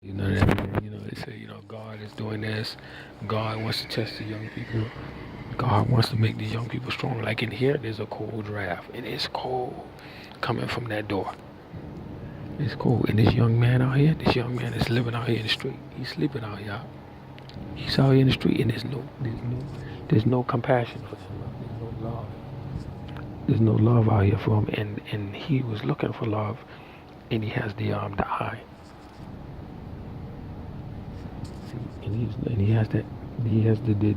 You know what I mean? You know, they say, God is doing this. God wants to test the young people. God wants to make the young people strong. Like in here, there's a cold draft. It is cold coming from that door. It's cold. And this young man out here, this young man is living out here in the street. He's sleeping out here. He's out here in the street, and there's no compassion for him. There's no love. There's no love out here for him. And he was looking for love, and he has the eye. And he has that. He has the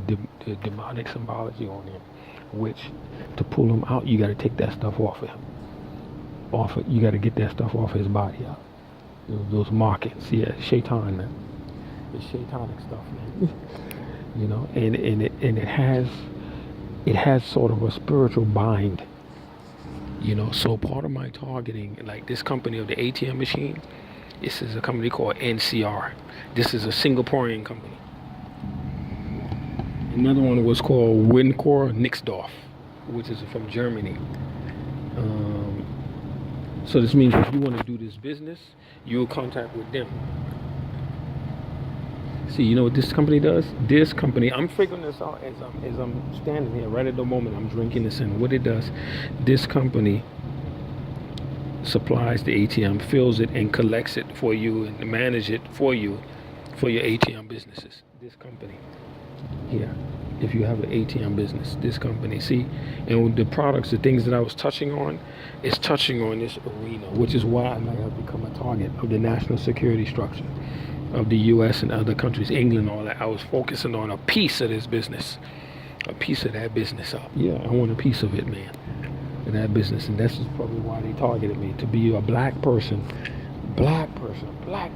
demonic symbology on him, which to pull him out, you got to take that stuff off of him. You got to get that stuff off his body out. Those markings, yeah, shaitan, man. It's shaitanic stuff, man. And it has sort of a spiritual bind. So part of my targeting, like this company of the ATM machine, this is a company called NCR. This is a Singaporean company. Another one was called Wincor Nixdorf, which is from Germany. So this means if you want to do this business, you'll contact with them. See, you know what this company does? This company, I'm figuring this out as I'm standing here right at the moment. I'm drinking this in. What it does, this company supplies the ATM, fills it, and collects it for you and manage it for you for your ATM businesses. This company here, if you have an ATM business, this company, see, and the products, the things that I was touching on, is touching on this arena, which is why I might have become a target of the national security structure of the U.S. and other countries, England, all that. I was focusing on a piece of this business, a piece of that business up. Yeah, I want a piece of it, man, in that business, and that's just probably why they targeted me, to be a black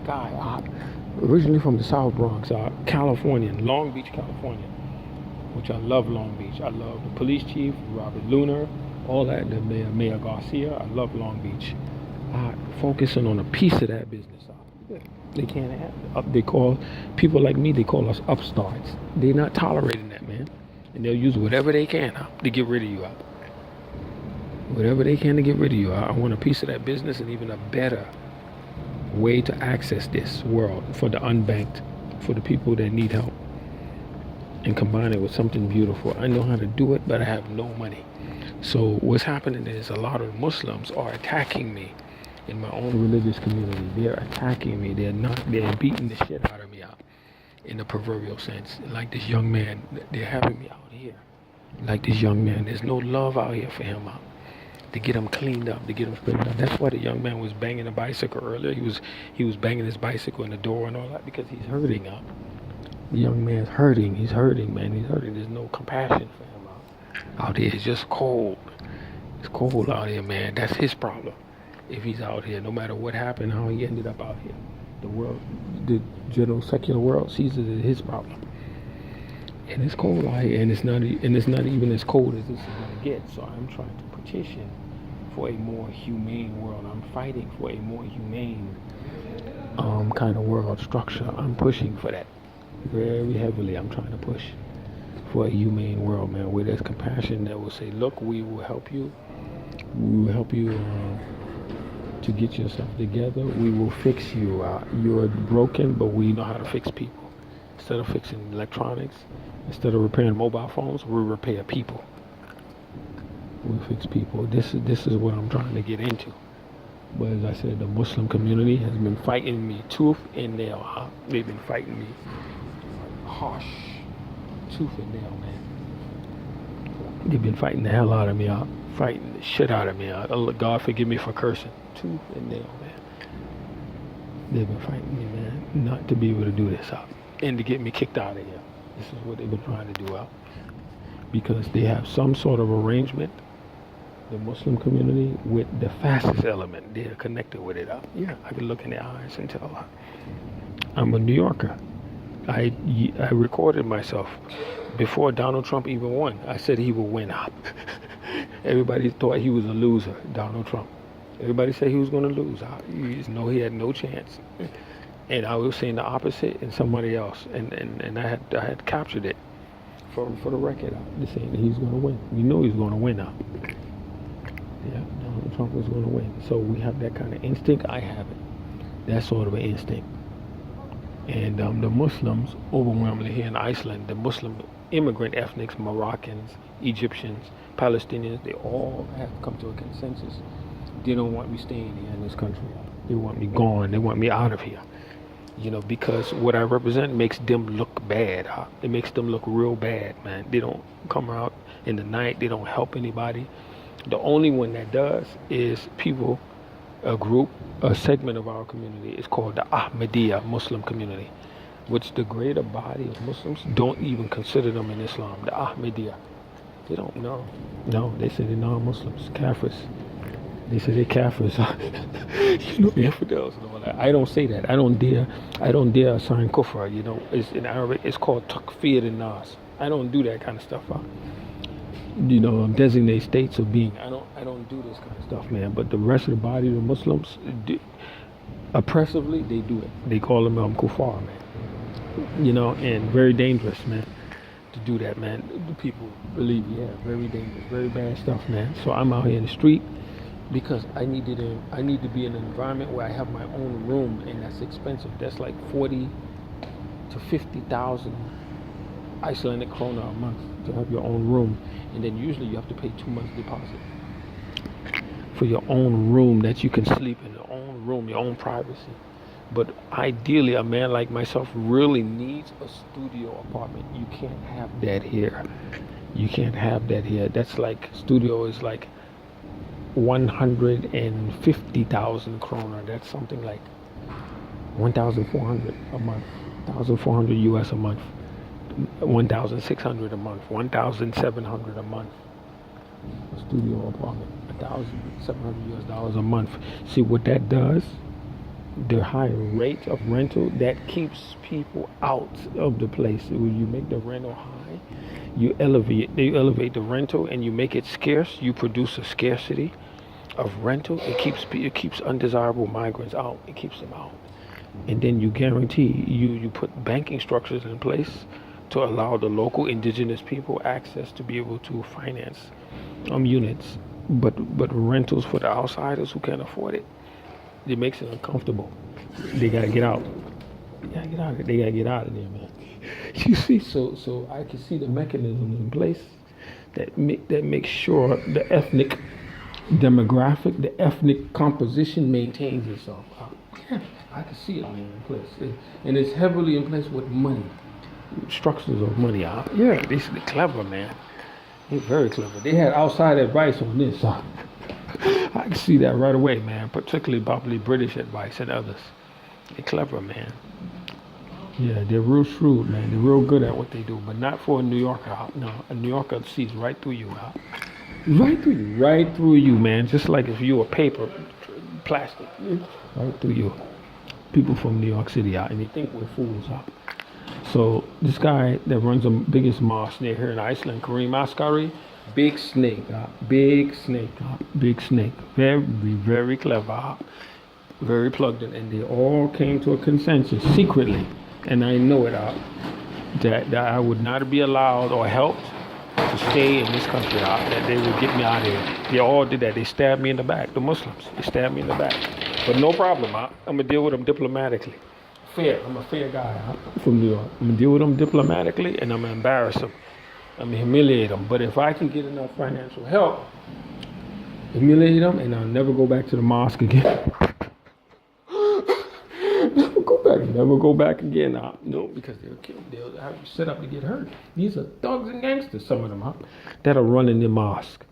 guy, originally from the South Bronx, Californian, Long Beach, California, which I love Long Beach. I love the police chief, Robert Lunar, all that, the Mayor Garcia. I love Long Beach. Focusing on a piece of that business. They can't have it. They call people like me, they call us upstarts. They're not tolerating that, man. And they'll use whatever they can to get rid of you. Whatever they can to get rid of you. I want a piece of that business, and even a better way to access this world for the unbanked, for the people that need help, and combine it with something beautiful. I know how to do it, but I have no money. So what's happening is a lot of Muslims are attacking me in my own religious community. They're attacking me. They're beating the shit out of me out, in the proverbial sense. Like this young man, they're having me out here. Like this young man, there's no love out here for him out. To get him cleaned up, to get him straightened up. That's why the young man was banging a bicycle earlier. He was banging his bicycle in the door and all that, because he's hurting out. The young man's hurting. He's hurting, man. He's hurting. There's no compassion for him out here. It's just cold. It's cold out here, man. That's his problem. If he's out here, no matter what happened, how he ended up out here, the world, the general secular world sees it as his problem. And it's cold out here, and it's not even as cold as this is gonna get. So I'm trying to petition for a more humane world. I'm fighting for a more humane kind of world structure. I'm pushing for that very heavily. I'm trying to push for a humane world, man, where there's compassion that will say, look, we will help you. We will help you to get yourself together. We will fix you. You're broken, but we know how to fix people. Instead of fixing electronics, instead of repairing mobile phones, we repair people. We fix people. This is what I'm trying to get into. But as I said, the Muslim community has been fighting me tooth and nail. They've been fighting me harsh, tooth and nail, man. They've been fighting the hell out of me out, fighting the shit out of me out. God forgive me for cursing. Tooth and nail, man. They've been fighting me, man, not to be able to do this out, and to get me kicked out of here. This is what they've been trying to do out, because they have some sort of arrangement, the Muslim community, with the fascist element. They're connected with it out. Yeah, I can look in their eyes and tell. I'm a New Yorker. I recorded myself before Donald Trump even won. I said he would win out. Everybody thought he was a loser, Donald Trump. Everybody said he was going to lose. He had no chance. And I was saying the opposite, and somebody else. And I had captured it for the record. Just saying that he's going to win. We know he's going to win now. Yeah, Donald Trump was going to win. So we have that kind of instinct. I have it. That sort of an instinct. And the Muslims, overwhelmingly here in Iceland, the Muslim immigrant ethnics, Moroccans, Egyptians, Palestinians, they all have come to a consensus. They don't want me staying here in this country. They want me gone. They want me out of here. Because what I represent makes them look bad. It makes them look real bad, man. They don't come out in the night. They don't help anybody. The only one that does is people, a group, a segment of our community is called the Ahmadiyya Muslim community, which the greater body of Muslims don't even consider them in Islam. The Ahmadiyya, they don't know. No, they say they're non-Muslims, Kafirs. They say they're Kafirs, infidels and all that. I don't say that. I don't dare assign kufr. It's in Arabic. It's called takfir and nas. I don't do that kind of stuff. Designate states of being. I don't do this kind of stuff, man. But the rest of the body of the Muslims, oppressively, they do it. They call them kuffar, man. And very dangerous, man, to do that, man. The people believe, very dangerous, very bad stuff, man. So I'm out here in the street because I need to be in an environment where I have my own room, and that's expensive. That's like 40 to 50,000 Icelandic krona a month to have your own room. And then usually you have to pay 2 months deposit for your own room that you can sleep in, your own room, your own privacy. But ideally, a man like myself really needs a studio apartment. You can't have that here. You can't have that here. That's like, studio is like 150,000 kroner. That's something like 1,400 a month, 1,400 US a month. 1,600 a month, 1,700 a month. A studio apartment, 1,700 US dollars a month. See what that does? The higher rate of rental, that keeps people out of the place. When you make the rental high, you elevate the rental and you make it scarce. You produce a scarcity of rental. It keeps undesirable migrants out. It keeps them out. And then you guarantee you put banking structures in place to allow the local indigenous people access to be able to finance units, but rentals for the outsiders who can't afford it, it makes it uncomfortable. They gotta get out. They gotta get out of there, man. You see, so I can see the mechanisms in place that make sure the ethnic demographic, the ethnic composition maintains itself. I can see it, man, in place, and it's heavily in place with money. Structures of money. They're clever, man. They're very clever. They had outside advice on this. I can see that right away, man. Particularly probably British advice and others. They're clever, man. Yeah, they're real shrewd, man. They're real good at what they do, but not for a New Yorker. No, a New Yorker sees right through you. Right through you, man. Just like if you were paper, plastic, right through you. People from New York City and they think we're fools. So this guy that runs the biggest mosque near here in Iceland, Kareem Askari, big snake. Very, very clever. Very plugged in. And they all came to a consensus secretly. And I know it, that I would not be allowed or helped to stay in this country, that they would get me out of here. They all did that. They stabbed me in the back, the Muslims. They stabbed me in the back. But no problem, I'm going to deal with them diplomatically. I'm a fair guy from New York. I'm going to deal with them diplomatically, and I'm going to embarrass them. I'm going to humiliate them. But if I can get enough financial help, humiliate them, and I'll never go back to the mosque again. Never go back again. No, because they'll kill. They'll have you set up to get hurt. These are thugs and gangsters, some of them, that are running the mosque.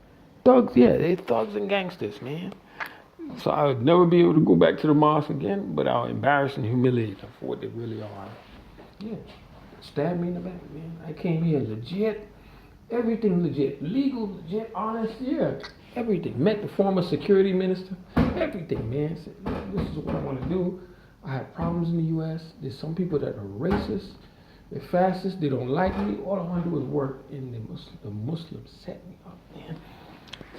Thugs, they're thugs and gangsters, man. So I would never be able to go back to the mosque again, but I'll embarrass and humiliate them for what they really are. Yeah, stab me in the back, man. I came here legit, everything legit, legal, legit, honest, everything. Met the former security minister, everything, man. Said, this is what I want to do. I have problems in the U.S. There's some people that are racist, they're fascist, they don't like me. All I want to do is work, and the Muslims set me up, man.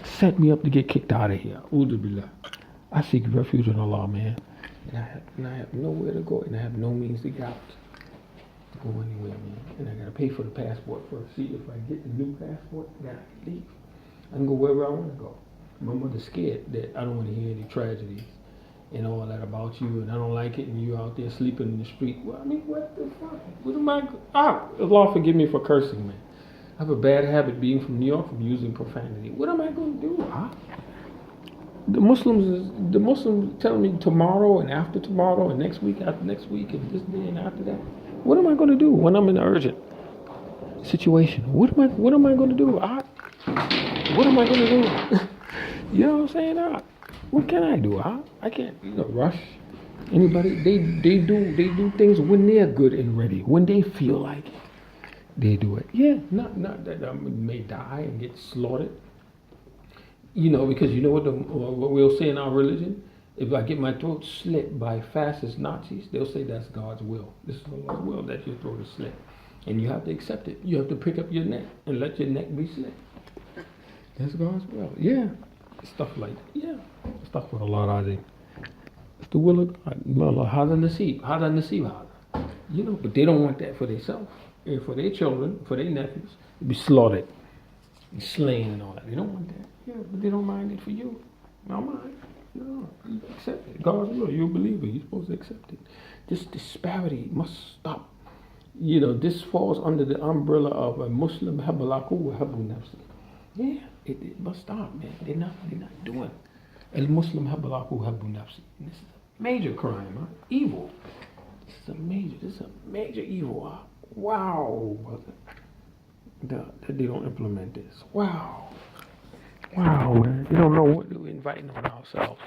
Set me up to get kicked out of here. Billah. I seek refuge in Allah, man. And I have nowhere to go, and I have no means to get out. To go anywhere, man. And I gotta pay for the passport first. See, if I get the new passport, then I can leave. I can go wherever I want to go. My mother's scared that I don't want to hear any tragedies and all that about you, and I don't like it, and you out there sleeping in the street. Well, I mean, what the fuck? What am I? Allah forgive me for cursing, man. I have a bad habit being from New York from using profanity. What am I going to do? The Muslims telling me tomorrow and after tomorrow and next week after next week and this day and after that. What am I going to do when I'm in an urgent situation? What am I going to do? What am I going to do? You know what I'm saying? What can I do? I can't rush anybody. They do things when they're good and ready. When they feel like it, they do it. Yeah, not that I may die and get slaughtered. Because you know what we'll say in our religion? If I get my throat slit by fascist Nazis, they'll say that's God's will. This is God's will that your throat is slit. And you have to accept it. You have to pick up your neck and let your neck be slit. That's God's will. Yeah. Stuff like that. Yeah. Stuff with a lot of it. It's the will of God. Hada nasib. But they don't want that for themselves. And for their children, for their nephews, to be slaughtered and slain and all that. They don't want that. Yeah, but they don't mind it for you. Not mine. No, you accept it. God's will. You're a believer. You're supposed to accept it. This disparity must stop. This falls under the umbrella of a Muslim habalaku wa habu nafsi. Yeah, it must stop, man. They're not doing it. Muslim habalaku habu nafsi. This is a major crime, huh? Evil. This is a major evil. Huh? Wow, brother. That they don't implement this. Wow, man. You don't know what we're inviting on ourselves.